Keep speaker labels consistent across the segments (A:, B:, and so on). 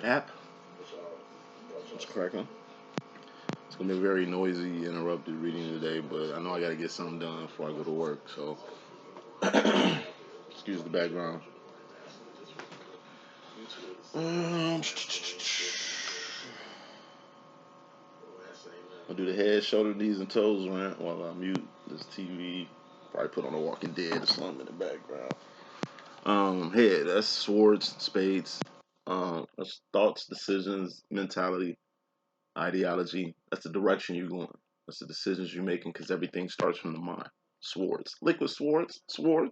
A: App. What's cracking? It's gonna be a very noisy, interrupted reading today, but I know I gotta get something done before I go to work, so excuse the background. I'll do the head, shoulder, knees, and toes rant while I mute this TV. Probably put on a Walking Dead or something in the background. Head, that's swords, spades. That's thoughts, decisions, mentality, ideology. That's the direction you're going. That's the decisions you're making because everything starts from the mind. Swords, liquid swords. And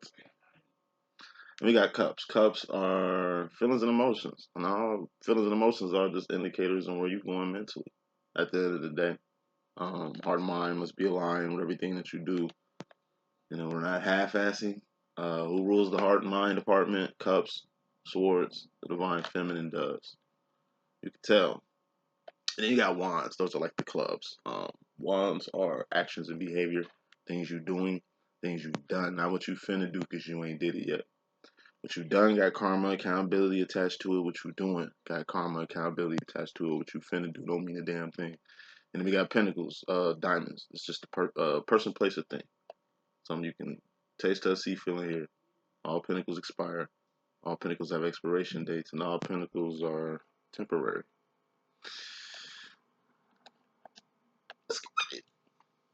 A: we got cups. Cups are feelings and emotions. And all feelings and emotions are just indicators on where you're going mentally. At the end of the day, heart and mind must be aligned with everything that you do. You know, we're not half-assing. Who rules the heart and mind department? Cups, swords, the divine feminine does. You can tell. And then you got wands. Those are like the clubs. Wands are actions and behavior, things you're doing, things you've done, not what you finna do because you ain't did it yet. What you done got karma, accountability attached to it. What you doing got karma, accountability attached to it. What you finna do don't mean a damn thing. And then we got pentacles, diamonds. It's just a person, place, or thing. Something you can taste, touch, see, feel, and hear. All pentacles expire. All pentacles have expiration dates, and all pentacles are temporary.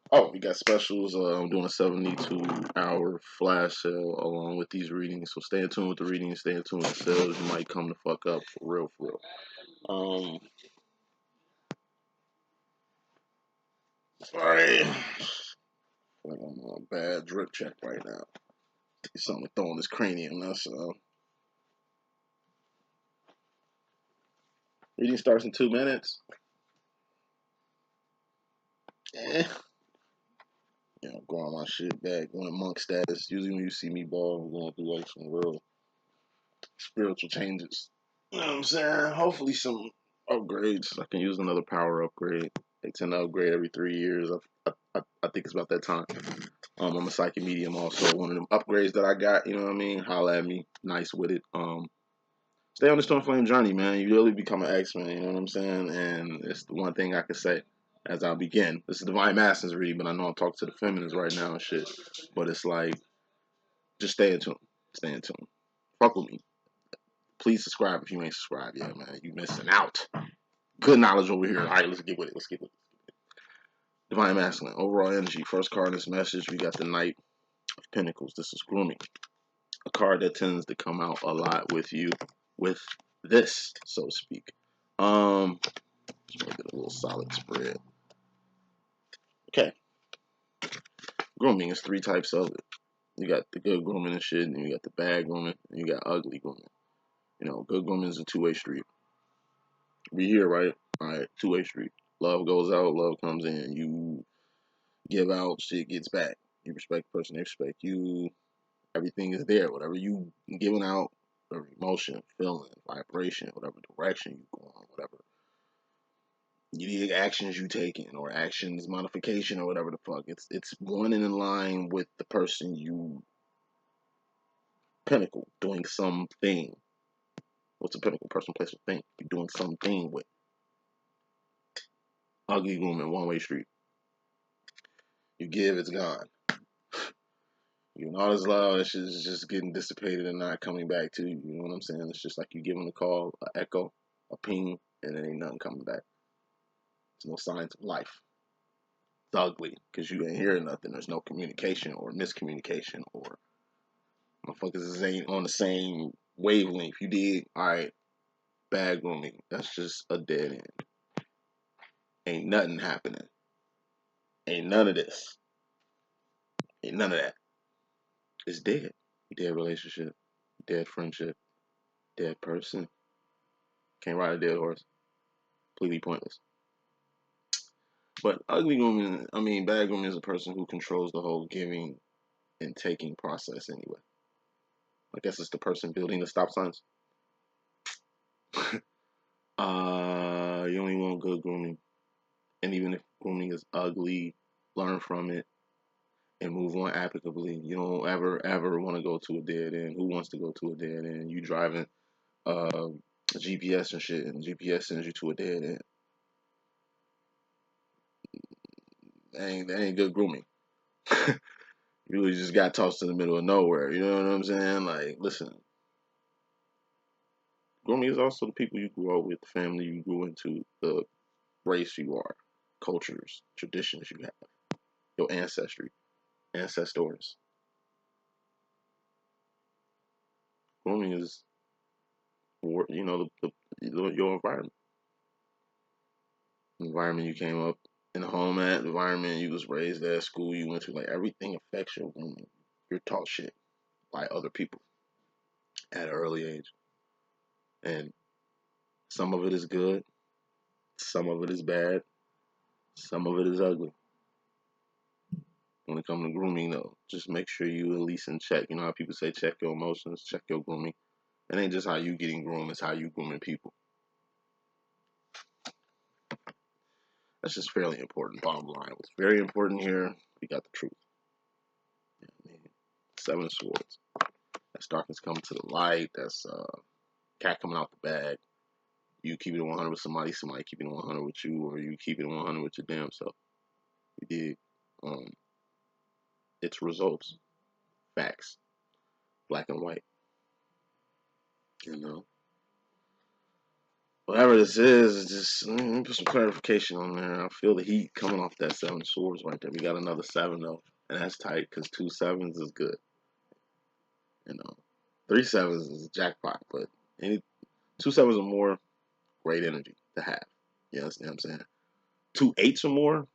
A: Oh, we got specials. I'm doing a 72-hour flash sale along with these readings. So stay in tune with the readings. Stay in tune with the sales. You might come the fuck up for real, for real. Sorry. Like I'm on a bad drip check right now. Something throwing this cranium. That's reading starts in 2 minutes. You know, going my shit back, going to monk status. Usually when you see me ball, I'm going through like some real spiritual changes. You know what I'm saying? Hopefully some upgrades. I can use another power upgrade. They tend to upgrade every 3 years. I think it's about that time. I'm a psychic medium also. One of them upgrades that I got, you know what I mean? Holla at me. Nice with it. Stay on the Storm Flame journey, man. You really become an X-Man, you know what I'm saying? And it's the one thing I can say as I begin. This is Divine Masons reading, but I know I'm talking to the feminines right now and shit. But it's like, just stay in tune. Stay in tune. Fuck with me. Please subscribe if you ain't subscribed yet, man. You missing out. Good knowledge over here. All right, let's get with it. Divine Masculine. Overall energy. First card in this message, we got the Knight of Pentacles. This is grooming. A card that tends to come out a lot with you. With this, so to speak. Just make it a little solid spread. Okay. Grooming is 3 types of it. You got the good grooming and shit, and you got the bad grooming, and you got ugly grooming. You know, good grooming is a 2-way street. We here, right? Alright, 2-way street. Love goes out, love comes in. You give out, shit gets back. You respect the person, they respect you. Everything is there. Whatever you giving out, whatever emotion, feeling, vibration, whatever direction you going, whatever you need actions you taking or actions modification or whatever the fuck. It's going in line with the person you pinnacle doing something. What's a pinnacle? Person, place, or thing. You're doing something with. Ugly woman, 1-way street. You give, it's gone. You know, all this love, that shit is just getting dissipated and not coming back to you. You know what I'm saying? It's just like you giving a call, an echo, a ping, and then ain't nothing coming back. There's no signs of life. It's ugly because you ain't hearing nothing. There's no communication or miscommunication or motherfuckers ain't on the same wavelength. You dig? Alright, bad grooming. That's just a dead end. Ain't nothing happening. Ain't none of this. Ain't none of that. It's dead. Dead relationship. Dead friendship. Dead person. Can't ride a dead horse. Completely pointless. But ugly grooming, bad grooming is a person who controls the whole giving and taking process anyway. I guess it's the person building the stop signs. You only want good grooming. And even if grooming is ugly, learn from it and move on applicably. You don't ever want to go to a dead end. Who wants to go to a dead end? You driving GPS and shit, and GPS sends you to a dead end. That ain't good grooming. You really just got tossed in the middle of nowhere. You know what I'm saying? Like, listen, grooming is also the people you grew up with, the family you grew into, the race you are, cultures, traditions you have, your ancestry, ancestors. Grooming is, your environment you came up in the home at, the environment you was raised at, school you went to, like everything affects your grooming. You're taught shit by other people at an early age. And some of it is good, some of it is bad, some of it is ugly. When it comes to grooming, though, just make sure you at least in check. You know how people say check your emotions, check your grooming. It ain't just how you getting groomed, it's how you grooming people. That's just fairly important. Bottom line, what's very important here, we got the truth. Yeah, I mean, Seven of Swords. That's darkness coming to the light. That's cat coming out the bag. You keep it 100 with somebody keeping it 100 with you, or you keep it 100 with your damn self. You dig? It's results, facts, black and white. You know, whatever this is just put some clarification on there. I feel the heat coming off that Seven of Swords right there. We got another seven though, and that's tight because 2 sevens is good. You know, 3 sevens is a jackpot, but any 2 sevens or more, great energy to have. You understand what I'm saying? 2 8s or more,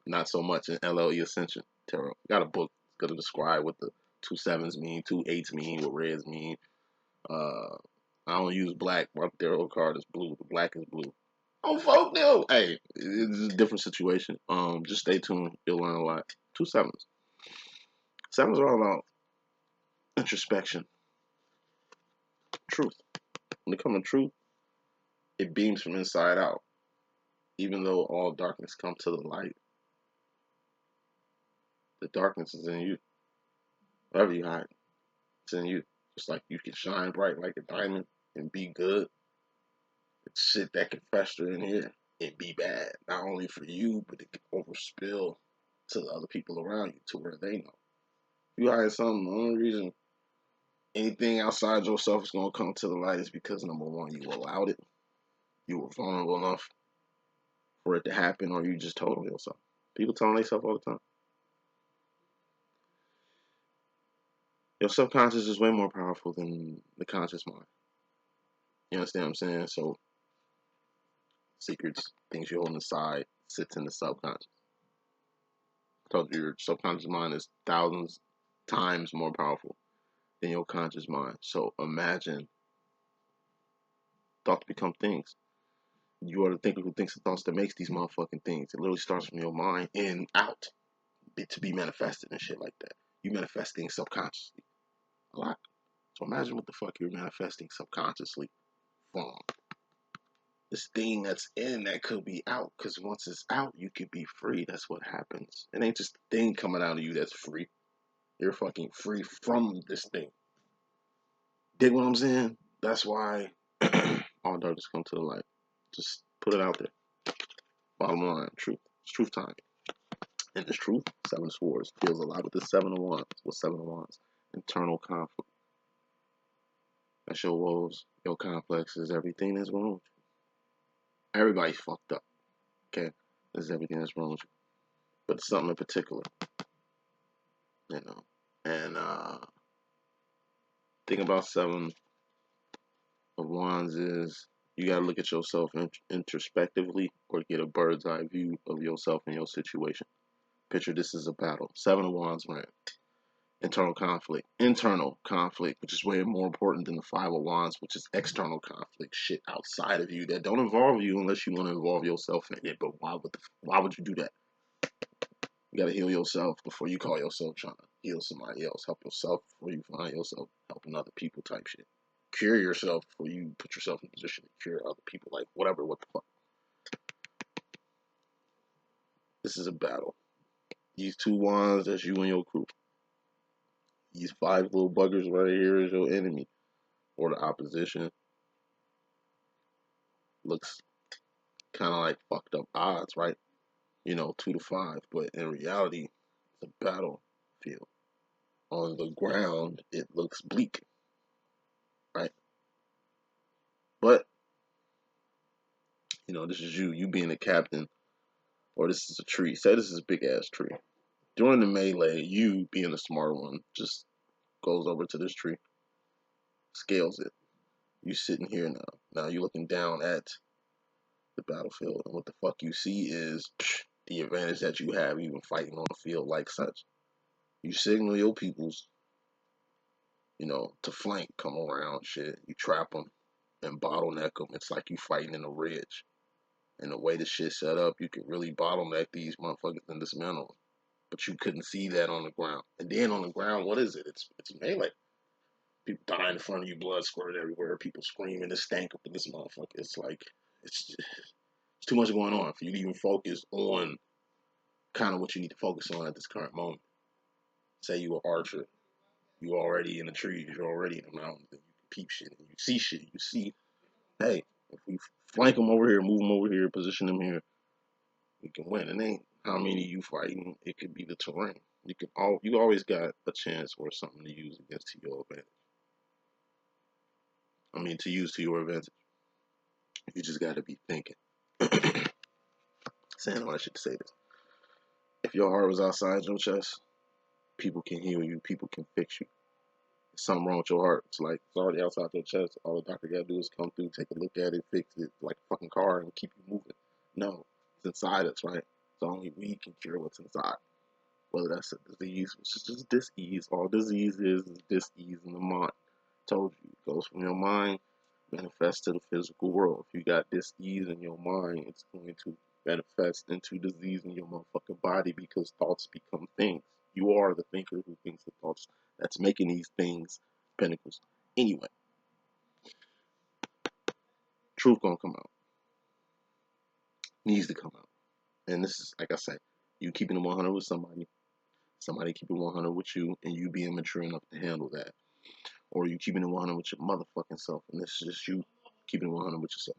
A: not so much in LLE.Ascension tarot. Got a book gonna describe what the 2 sevens mean, 2 8s mean, what reds mean. I don't use black. My tarot card is blue. The black is blue. Oh, folk, no. Hey, it's a different situation. Just stay tuned. You'll learn a lot. 2 sevens. Sevens are all about introspection, truth. When it comes to truth, it beams from inside out. Even though all darkness comes to the light, the darkness is in you. Whatever you hide, it's in you. Just like you can shine bright like a diamond and be good. It's shit that can fester in here and be bad. Not only for you, but it can overspill to the other people around you to where they know. You hide something, the only reason anything outside yourself is going to come to the light is because, number one, you allowed it. You were vulnerable enough for it to happen, or you just told on yourself. People telling themselves all the time. Your subconscious is way more powerful than the conscious mind. You understand what I'm saying? So, secrets, things you hold inside, sits in the subconscious. I told you your subconscious mind is thousands times more powerful than your conscious mind. So imagine thoughts become things. You are the thinker who thinks the thoughts that makes these motherfucking things. It literally starts from your mind and out to be manifested and shit like that. You manifest things subconsciously a lot. So imagine what the fuck you're manifesting subconsciously from this thing that's in that could be out. Because once it's out, you could be free. That's what happens. It ain't just a thing coming out of you that's free. You're fucking free from this thing. Dig what I'm saying? That's why all darkness come to the light. Just put it out there. Bottom line, truth. It's truth time. And this truth, Seven of Swords, deals a lot with the Seven of Wands. With Seven of Wands? Internal conflict. That's your woes, your complexes, everything that's wrong with you. Everybody's fucked up. Okay? This is everything that's wrong with you. But it's something in particular. You know. And thing about Seven of Wands is you gotta look at yourself introspectively or get a bird's eye view of yourself and your situation. Picture this as a battle. Seven of Wands, right? Internal conflict, which is way more important than the Five of Wands, which is external conflict, shit outside of you that don't involve you unless you want to involve yourself in it. But why would you do that? You gotta heal yourself before you call yourself trying to heal somebody else. Help yourself before you find yourself helping other people type shit. Cure yourself before you put yourself in a position to cure other people. Like whatever, what the fuck. This is a battle. These 2 wands, that's you and your crew. These 5 little buggers right here is your enemy or the opposition. looks kind of like fucked up odds, right? 2 to 5, but in reality, it's a battlefield. On the ground, it looks bleak, right? But this is you being a captain, or this is a tree. Say this is a big ass tree. During the melee, you being the smart one just goes over to this tree, scales it. You sitting here now. Now you're looking down at the battlefield, and what the fuck you see is the advantage that you have even fighting on the field like such. You signal your peoples, to flank, come around, shit. You trap them and bottleneck them. It's like you fighting in a ridge. And the way the shit set up, you could really bottleneck these motherfuckers and dismantle them. But you couldn't see that on the ground. And then on the ground, what is it? It's melee. People dying in front of you, blood squirted everywhere, people screaming, the stank up in this motherfucker. It's like it's too much going on for you to even focus on kind of what you need to focus on at this current moment. Say you an archer, you already in the trees, you're already in the mountains, and you can peep shit, and you see shit. You see, hey, if we flank them over here, move them over here, position them here, we can win. It ain't how many you fighting. It could be the terrain. You always got a chance or something to use against to your advantage. To use to your advantage. You just got to be thinking. Saying all that shit to say this. If your heart was outside your chest, people can heal you. People can fix you. There's something wrong with your heart. It's like it's already outside your chest. All the doctor got to do is come through, take a look at it, fix it like a fucking car, and keep you moving. No, it's inside us, right? So only we can cure what's inside. Whether that's a disease, which is just dis-ease. All disease is dis-ease in the mind. Told you, it goes from your mind, manifests to the physical world. If you got dis-ease in your mind, it's going to manifest into disease in your motherfucking body because thoughts become things. You are the thinker who thinks the thoughts that's making these things pinnacles. Anyway, truth gonna come out. Needs to come out. And this is, like I say, you keeping it 100 with somebody keeping 100 with you, and you being mature enough to handle that. Or you keeping it 100 with your motherfucking self, and this is just you keeping it 100 with yourself.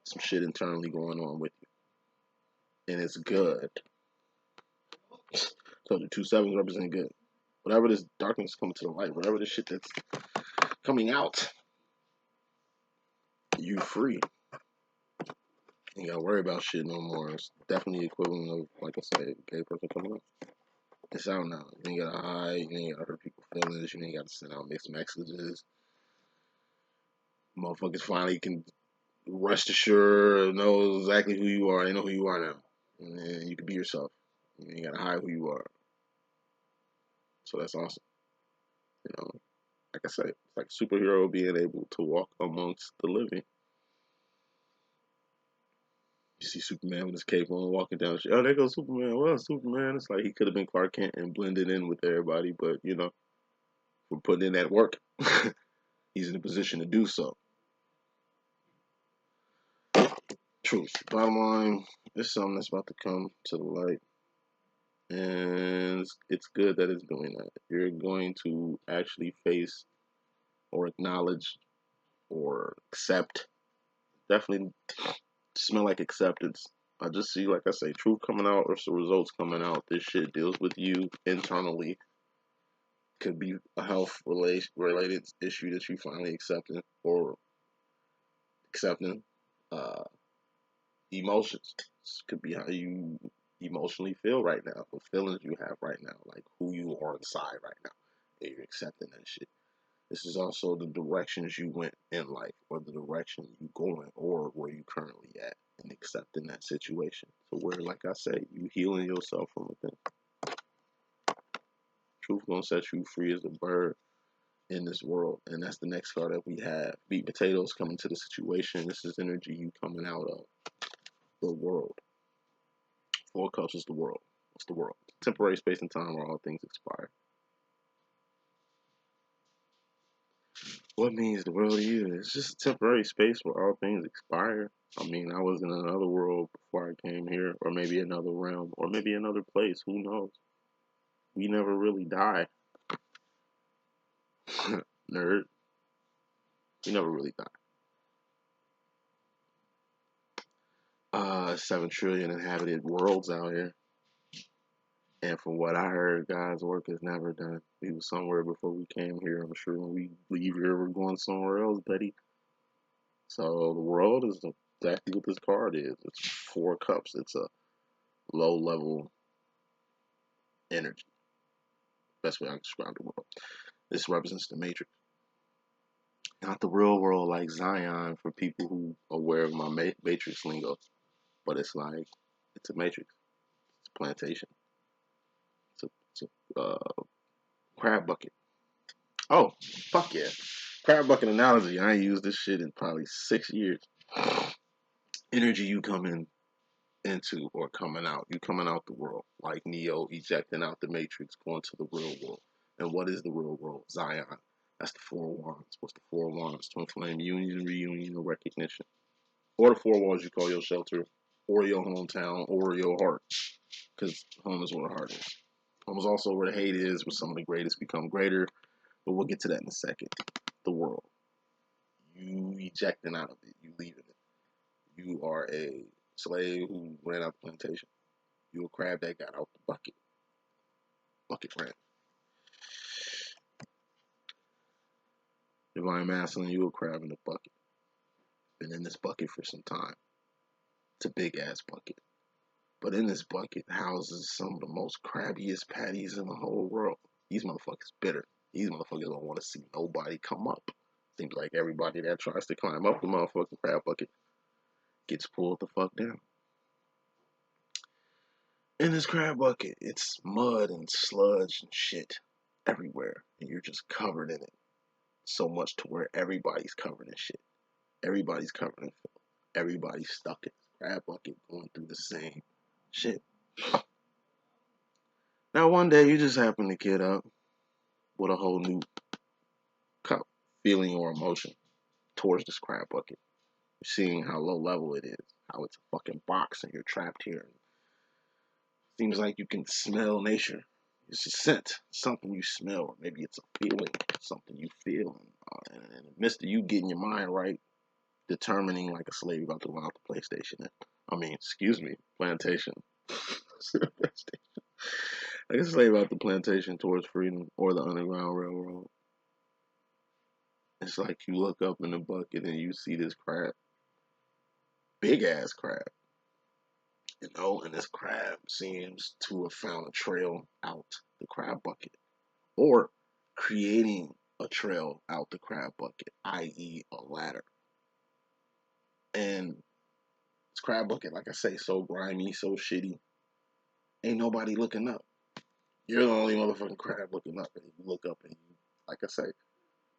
A: Some shit internally going on with you. And it's good. So the 2 7s represent good. Whatever this darkness coming to the light, whatever this shit that's coming out, you free. You ain't gotta worry about shit no more. It's definitely equivalent of, like I said, a gay person coming out. It's out now. You ain't gotta hide. You ain't gotta hurt people's feelings. You ain't gotta send out mixed messages. Motherfuckers finally can rest assured, know exactly who you are. They know who you are now. And then you can be yourself. You ain't gotta hide who you are. So that's awesome. Like I said, it's like a superhero being able to walk amongst the living. You see Superman with his cape on, walking down the street. Oh, there goes Superman. Well, Superman. It's like he could have been Clark Kent and blended in with everybody, but for putting in that work, he's in a position to do so. Truth. Bottom line, it's something that's about to come to the light. And it's good that it's doing that. You're going to actually face or acknowledge or accept. Definitely smell like acceptance. I just see, like I say, truth coming out or some results coming out. This shit deals with you internally. Could be a health related issue that you finally accepting or accepting. Uh, Emotions. This could be how you emotionally feel right now, what feelings you have right now, like who you are inside right now. And you're accepting that shit. This is also the directions you went in life, or the direction you going, or where you currently at, and accepting that situation. So where, like I say, you healing yourself from within. Truth gonna set you free as a bird in this world, and that's the next card that we have. Beat potatoes coming to the situation. This is energy you coming out of the world. 4 cups is the world. What's the world? Temporary space and time where all things expire. What means the world to you? It's just a temporary space where all things expire. I was in another world before I came here, or maybe another realm, or maybe another place. Who knows? We never really die. Nerd. We never really die. 7 trillion inhabited worlds out here. And from what I heard, God's work is never done. We was somewhere before we came here. I'm sure when we leave here, we're going somewhere else, buddy. So the world is exactly what this card is. It's 4 cups. It's a low level energy. Best way I can describe the world. This represents the matrix. Not the real world like Zion for people who are aware of my matrix lingo. But it's like, it's a matrix. It's a plantation. It's a crab bucket. Oh, fuck yeah. Crab bucket analogy. I ain't used this shit in probably 6 years. Energy you coming into or coming out. You coming out the world. Like Neo ejecting out the matrix, going to the real world. And what is the real world? Zion. That's the 4 wands. What's the 4 wands? Twin flame union, reunion, or recognition. Or the 4 walls you call your shelter, or your hometown, or your heart. Because home is where the heart is. Home is also where the hate is, where some of the greatest become greater. But we'll get to that in a second. The world. You ejecting out of it. You leaving it. You are a slave who ran out the plantation. You a crab that got out the bucket. Bucket ran. Divine masculine, you a crab in the bucket. Been in this bucket for some time. It's a big ass bucket. But in this bucket houses some of the most crabbiest patties in the whole world. These motherfuckers bitter. These motherfuckers don't want to see nobody come up. Seems like everybody that tries to climb up the motherfucking crab bucket gets pulled the fuck down. In this crab bucket, it's mud and sludge and shit everywhere. And you're just covered in it. So much to where everybody's covered in shit. Everybody's covered in filth. Everybody's stuck in this crab bucket going through the same shit. Now one day you just happen to get up with a whole new cup, feeling or emotion towards this crab bucket. You're seeing how low level it is, how it's a fucking box and you're trapped here. Seems like you can smell nature. It's a scent, something you smell, or maybe it's a feeling, something you feel. And in the midst of you getting your mind right, determining like a slave about to go out the PlayStation. Plantation. Like a slave out the plantation towards freedom or the Underground Railroad. It's like you look up in the bucket and you see this crab, big ass crab. And this crab seems to have found a trail out the crab bucket or creating a trail out the crab bucket, i.e., a ladder. And this crab bucket, like I say, so grimy, so shitty, ain't nobody looking up. You're the only motherfucking crab looking up. And you look up and you, like I say,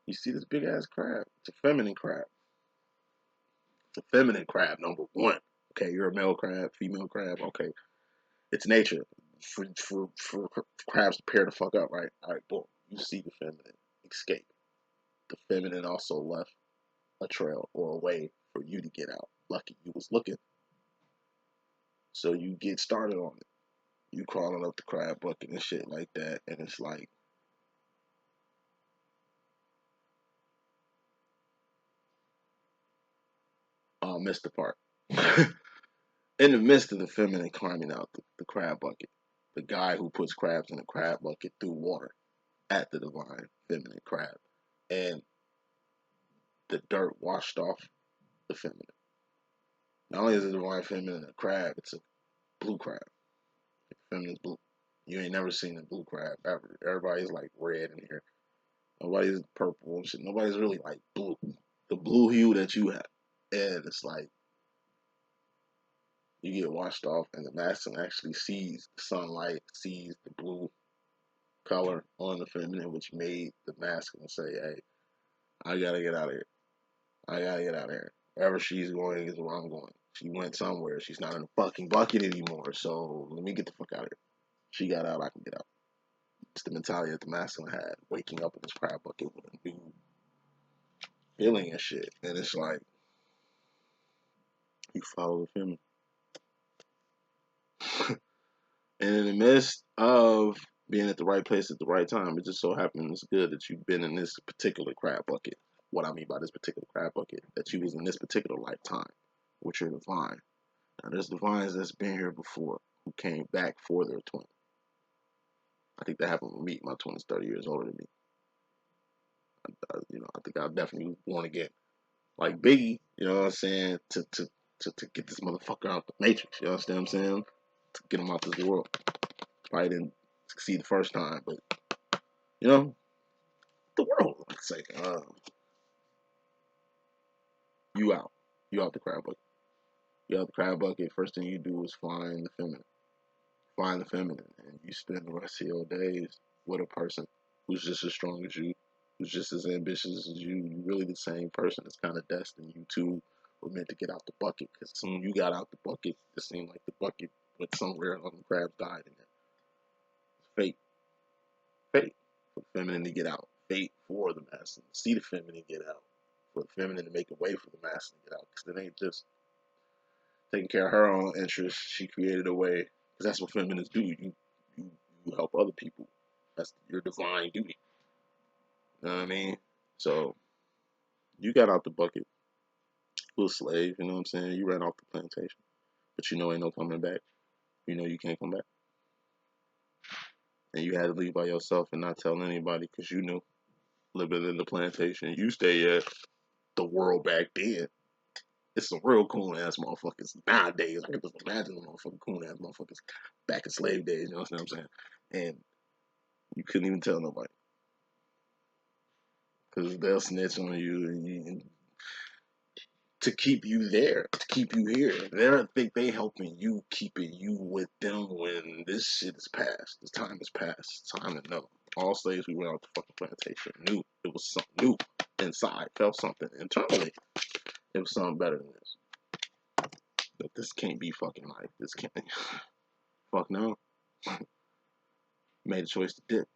A: you see this big ass crab. It's a feminine crab. It's a feminine crab, number one. Okay, you're a male crab, female crab. Okay, it's nature for crabs to pair the fuck up, right? All right, boom. You see the feminine escape. The feminine also left a trail or a way for you to get out. Lucky you was looking. So you get started on it. You crawling up the crab bucket and shit like that, and it's like, oh, I missed the part. In the midst of the feminine climbing out the crab bucket, the guy who puts crabs in the crab bucket threw water at the divine feminine crab, and the dirt washed off the feminine. Not only is the divine feminine a crab, it's a blue crab. Feminine's blue. You ain't never seen a blue crab ever. Everybody's like red in here. Nobody's purple and shit. Nobody's really like blue. The blue hue that you have. And it's like you get washed off and the masculine actually sees the sunlight, sees the blue color on the feminine, which made the masculine say, hey, I gotta get out of here. I gotta get out of here. Wherever she's going is where I'm going. She went somewhere. She's not in the fucking bucket anymore. So let me get the fuck out of here. She got out, I can get out. It's the mentality that the masculine had, waking up in this crab bucket with a new feeling and shit. And it's like, you follow the feminine. And in the midst of being at the right place at the right time, it just so happens good that you've been in this particular crab bucket. What I mean by this particular crab bucket, that you was in this particular lifetime, which you're divine. Now, there's divines that's been here before who came back for their twin. I think that happened with me. My twin is 30 years older than me. I think I definitely was born again. Like Biggie, you know what I'm saying? To get this motherfucker out the matrix, you understand what I'm saying? To get him out this world. Probably didn't succeed the first time, but you know, the world, like say, you out. You out the crab bucket. You out the crab bucket, first thing you do is find the feminine. Find the feminine, and you spend the rest of your days with a person who's just as strong as you, who's just as ambitious as you. You're really the same person. It's kind of destined. You two were meant to get out the bucket, because soon you got out the bucket, it seemed like the bucket went somewhere on the crabs died in it. Fate. Fate for the feminine to get out. Fate for the masculine to see the feminine get out. For the feminine to make a way for the masculine to get out. Because it ain't just taking care of her own interests. She created a way. Because that's what feminists do. You help other people. That's your divine duty. You know what I mean? So you got out the bucket. You a slave, you know what I'm saying? You ran off the plantation. But you know ain't no coming back. You know you can't come back. And you had to leave by yourself and not tell anybody because you knew living in the plantation. You stay at the world back then. It's some real cool ass motherfuckers nowadays. I can just imagine the motherfucking cool ass motherfuckers back in slave days, you know what I'm saying? And you couldn't even tell nobody. Because they'll snitch on you and to keep you there, to keep you here. They don't think they helping you, keeping you with them when this shit is past. This time is past. It's time to know. All slaves we went out the fucking plantation knew it was something new inside, felt something internally. It was something better than this. But this can't be fucking life. This can't. Fuck no. Made a choice to dip.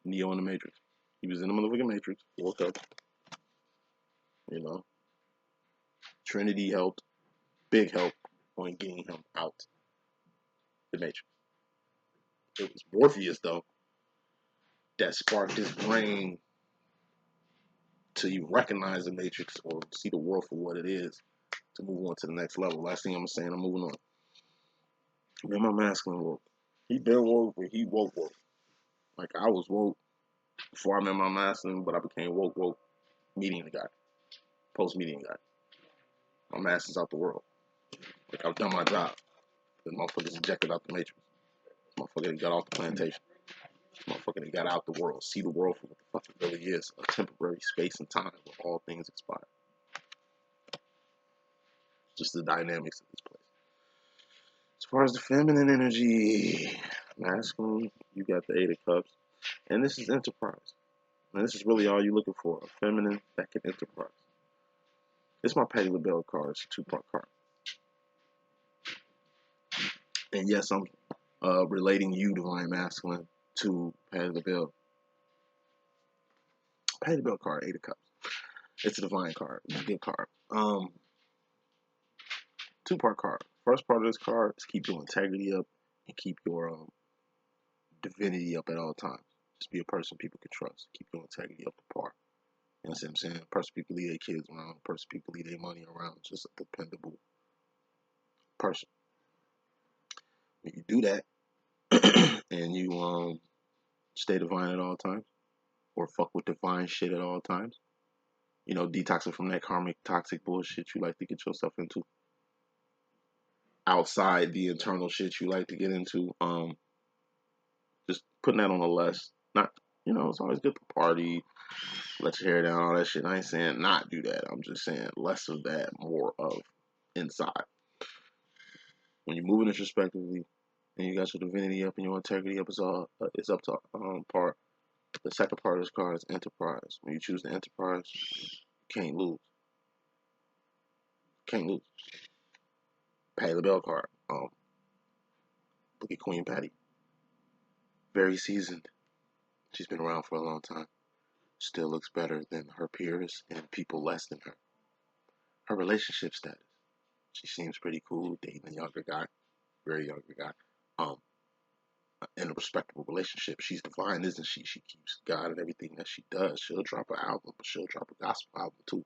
A: Neo in the Matrix. He was in the motherfucking Matrix. Woke up. You know. Trinity helped. Big help on getting him out the Matrix. It was Morpheus though that sparked his brain to even recognize the Matrix or see the world for what it is to move on to the next level. Last thing I'm saying, I'm moving on. Man, my masculine woke. He been woke, but he woke. Like I was woke before I met my masculine, but I became woke meeting the guy, post meeting the guy. My master's out the world. Like I've done my job. The motherfuckers ejected out the Matrix. This motherfucker got off the plantation. This motherfucker that got out the world. See the world for what the fuck it really is. A temporary space and time where all things expire. Just the dynamics of this place. As far as the feminine energy, masculine, you got the Eight of Cups. And this is enterprise. And this is really all you're looking for. A feminine that can enterprise. It's my Patty LaBelle card. It's a two-part card. And yes, I'm relating you, Divine Masculine, to Patty LaBelle. Patty LaBelle card, Eight of Cups. It's a divine card. It's a good card. Two-part card. First part of this card is keep your integrity up and keep your divinity up at all times. Just be a person people can trust. Keep your integrity up to par. You know what I'm saying? A person people leave their kids around. A person people leave their money around. Just a dependable person. When you do that and you stay divine at all times or fuck with divine shit at all times, you know, detoxing from that karmic toxic bullshit you like to get yourself into. Outside the internal shit you like to get into, just putting that on a less. Not, you know, it's always good to party, let your hair down, all that shit. I ain't saying not do that. I'm just saying less of that, more of inside. When you're moving introspectively and you got your divinity up and your integrity up, it's up to par. The second part of this card is enterprise. When you choose the enterprise, you can't lose. Can't lose. Patty LaBelle card. Look at Queen Patty. Very seasoned. She's been around for a long time. Still looks better than her peers and people less than her. Her relationship status. She seems pretty cool, dating a younger guy, very younger guy. In a respectable relationship. She's divine, isn't she? She keeps God in everything that she does. She'll drop an album, but she'll drop a gospel album too.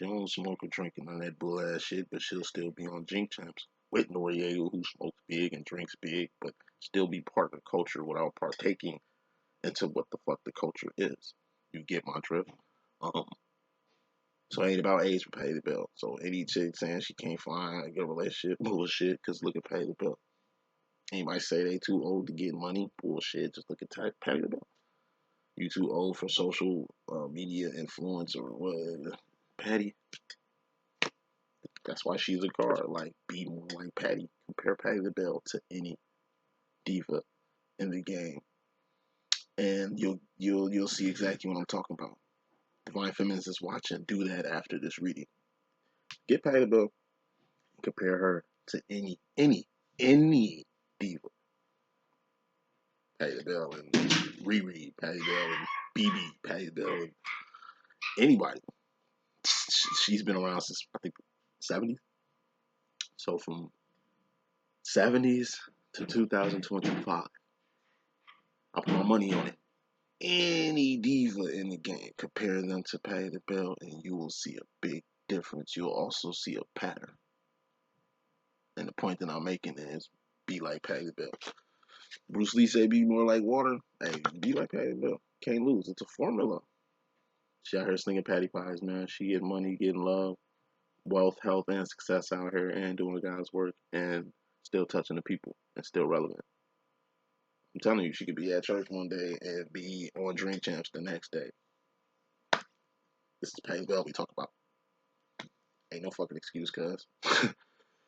A: She don't smoke or drink none of that bull ass shit, but she'll still be on Jink Champs with Noriega, who smokes big and drinks big, but still be part of the culture without partaking into what the fuck the culture is. You get my drift? Um, so it ain't about age for Pay the Bill. So any chick saying she can't find a good relationship, bullshit, because look at Pay the Bill. Anybody say they too old to get money, bullshit, just look at Pay the Bill. You too old for social media influence or what? Patty. That's why she's a card. Like, be more like Patty. Compare Patty LaBelle to any diva in the game, and you'll see exactly what I'm talking about. Divine Feminines is watching. Do that after this reading. Get Patty LaBelle. Compare her to any diva. Patty LaBelle and Riri, Patty LaBelle and BB, Patty LaBelle and anybody. She's been around since I think 70s. So from 70s to 2025, I put my money on it. Any diva in the game, compare them to Patty LaBelle, and you will see a big difference. You'll also see a pattern. And the point that I'm making is, be like Patty LaBelle. Bruce Lee said, "Be more like water." Hey, be like Patty LaBelle. Can't lose. It's a formula. She out here slinging patty pies, man. She getting money, getting love, wealth, health, and success out here, and doing God's work, and still touching the people, and still relevant. I'm telling you, she could be at church one day and be on Drink Champs the next day. This is Patty LaBelle we talk about. Ain't no fucking excuse, cuz.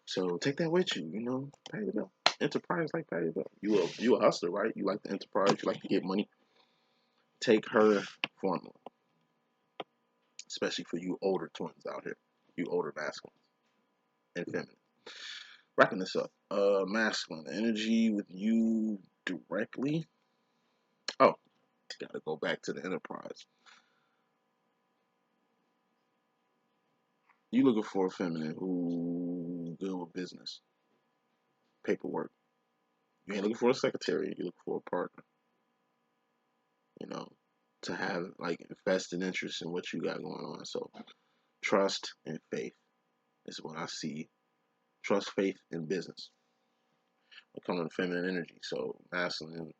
A: So take that with you, Patty LaBelle. Enterprise like Patty LaBelle. You a hustler, right? You like the enterprise, you like to get money. Take her formula. Especially for you older twins out here. You older masculines and feminine. Wrapping this up. Masculine energy with you directly. Oh, gotta go back to the enterprise. You looking for a feminine who good with business, paperwork. You ain't looking for a secretary. You looking for a partner. To have like vested interest in what you got going on. So trust and faith is what I see. Trust, faith, and business. When it comes to feminine energy. So masculine,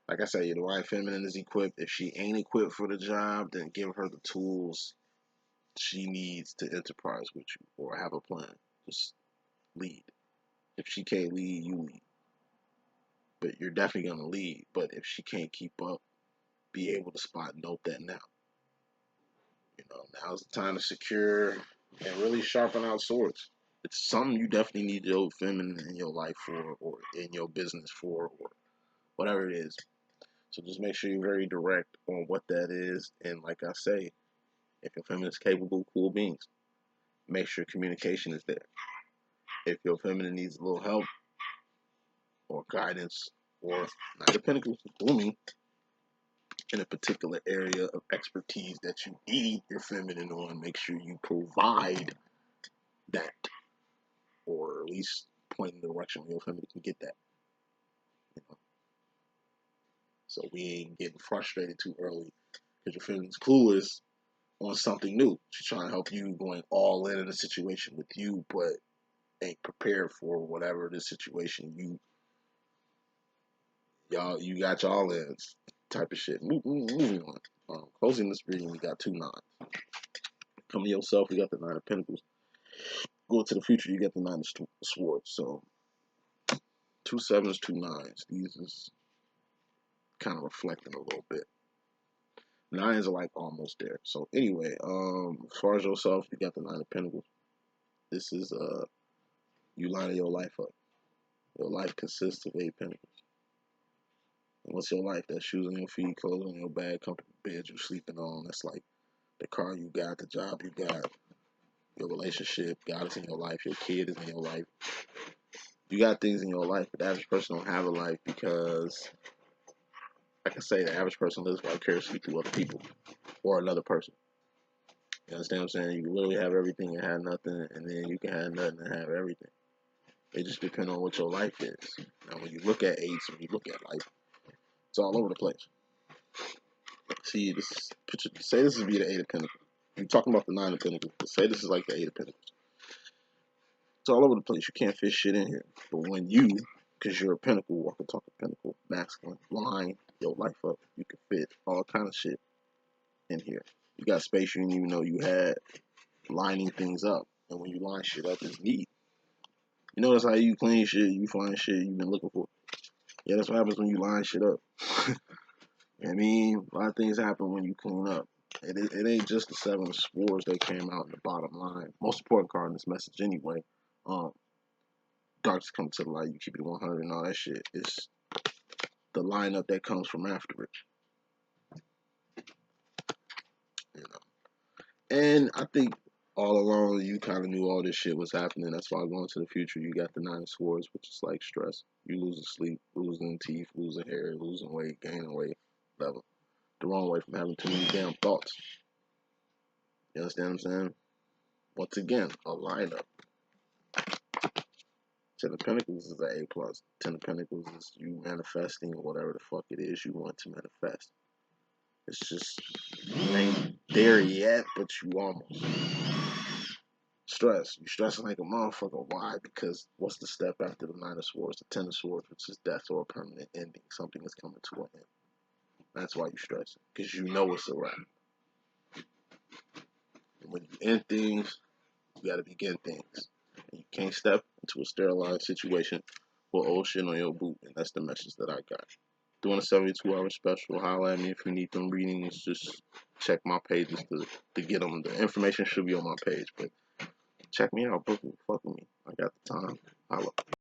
A: like I said, the right feminine is equipped. If she ain't equipped for the job, then give her the tools she needs to enterprise with you or have a plan. Just lead. If she can't lead, you lead. But you're definitely gonna lead. But if she can't keep up, be able to spot and note that now. Now's the time to secure and really sharpen out swords. It's something you definitely need your feminine in your life for, or in your business for, or whatever it is. So just make sure you're very direct on what that is. And like I say, if your feminine is capable, cool beans. Make sure communication is there. If your feminine needs a little help or guidance or Knight of Pentacles booming in a particular area of expertise that you need your feminine on, make sure you provide that, or at least point in the direction where your feminine can get that. So we ain't getting frustrated too early because your feminine's clueless on something new. She's trying to help you going all in a situation with you, but ain't prepared for whatever the situation you got y'all in type of shit. Moving on. Closing this reading, we got 2 9s. Come to yourself, we got the 9 of Pentacles. Go to the future, you got the 9 of Swords. So 2 7s, 2 9s. These is kind of reflecting a little bit. 9s are like almost there. So anyway, as far as yourself, you got the 9 of Pentacles. This is you lining your life up. Your life consists of 8 pentacles. And what's your life? That's shoes on your feet, clothes on your back, comfortable bed you're sleeping on. That's like the car you got, the job you got, your relationship. God is in your life. Your kid is in your life. You got things in your life, but the average person don't have a life because, like I say, the average person lives vicariously through other people or another person. You understand what I'm saying? You can literally have everything and have nothing, and then you can have nothing and have everything. It just depends on what your life is. Now, when you look at eights, when you look at life, it's all over the place. See, say this would be the 8 of Pentacles. You're talking about the 9 of Pentacles. Say this is like the 8 of Pentacles. It's all over the place. You can't fit shit in here. But when you, because you're a Pentacle, walking, talking Pentacle, masculine, line your life up, you can fit all kind of shit in here. You got space you didn't even know you had, lining things up. And when you line shit up, it's neat. You notice how you clean shit, you find shit you've been looking for. Yeah, that's what happens when you line shit up. I mean, a lot of things happen when you clean up. It ain't just the 7 of Swords that came out in the bottom line. Most important card in this message anyway. Darks come to the light, you keep it 100 and all that shit. It's the lineup that comes from after it. You know. And I think all along you kind of knew all this shit was happening. That's why going to the future, you got the 9 of Swords, which is like stress. You losing sleep, losing teeth, losing hair, losing weight, gaining weight, whatever. The wrong way from having too many damn thoughts. You understand what I'm saying? Once again, a lineup. 10 of Pentacles is an A+. 10 of Pentacles is you manifesting whatever the fuck it is you want to manifest. It's just, you ain't there yet, but you almost. Stress. You stressing like a motherfucker. Why? Because what's the step after the 9 of Swords? The 10 of Swords, which is death or a permanent ending. Something is coming to an end. That's why you stressing. Because you know it's a wrap. And when you end things, you gotta begin things. And you can't step into a sterilized situation with old shit on your boot. And that's the message that I got. Doing a 72-hour special. Holler at me if you need them readings. Just check my pages to get them. The information should be on my page. But check me out, book me, fuck with me. I got the time. Holla.